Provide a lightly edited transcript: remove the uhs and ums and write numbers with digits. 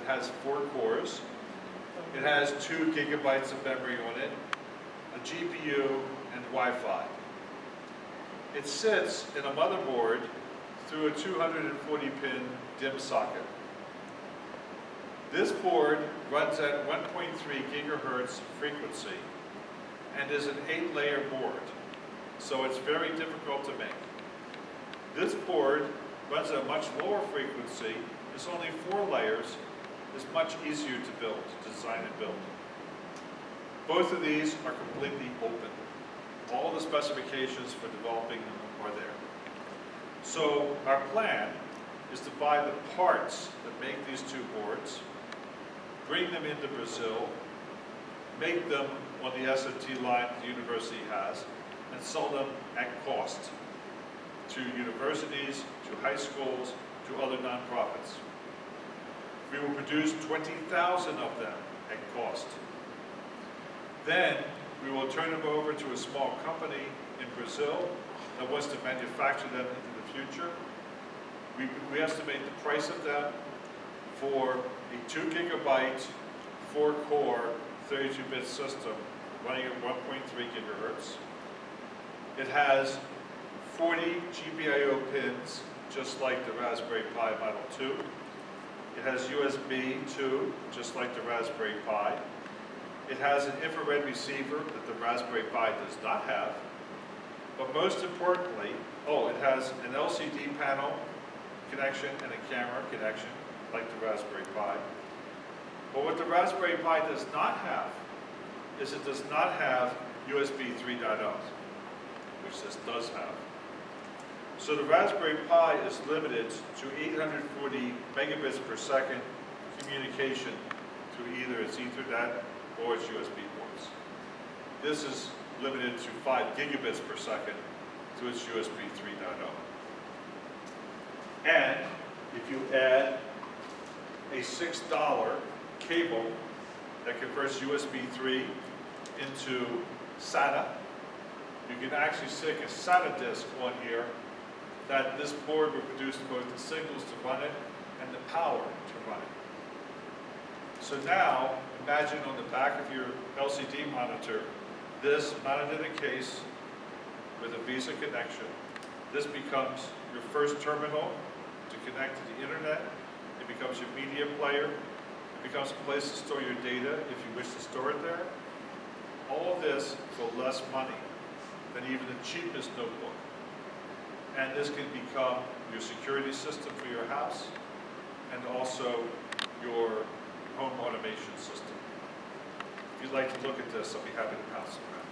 has 4 cores. It has 2 gigabytes of memory on it, a GPU, and Wi-Fi. It sits in a motherboard through a 240-pin DIMM socket. This board runs at 1.3 gigahertz frequency and is an 8-layer board, so it's very difficult to make. This board runs at a much lower frequency, it's only 4 layers, is much easier to build, to design and build. Both of these are completely open. All the specifications for developing them are there. So our plan is to buy the parts that make these 2 boards, bring them into Brazil, make them on the SMT line the university has, and sell them at cost to universities, to high schools, to other nonprofits. We will produce 20,000 of them at cost. Then we will turn them over to a small company in Brazil that wants to manufacture them into the future. We estimate the price of them for a 2 gigabyte, 4 core, 32-bit system running at 1.3 gigahertz. It has 40 GPIO pins, just like the Raspberry Pi Model 2. It has USB 2, just like the Raspberry Pi. It has an infrared receiver that the Raspberry Pi does not have. But most importantly, it has an LCD panel connection and a camera connection, like the Raspberry Pi. But what the Raspberry Pi does not have is it does not have USB 3.0, which this does have. So the Raspberry Pi is limited to 840 megabits per second communication through either its Ethernet or its USB ports. This is limited to 5 gigabits per second through its USB 3.0. And if you add a $6 cable that converts USB 3 into SATA, you can actually stick a SATA disk on here that this board will produce both the signals to run it and the power to run it. So now, imagine on the back of your LCD monitor, this mounted in a case with a VESA connection. This becomes your first terminal to connect to the internet. It becomes your media player. It becomes a place to store your data if you wish to store it there. All of this for less money than even the cheapest notebook. And this can become your security system for your house and also your home automation system. If you'd like to look at this, I'll be happy to pass it around.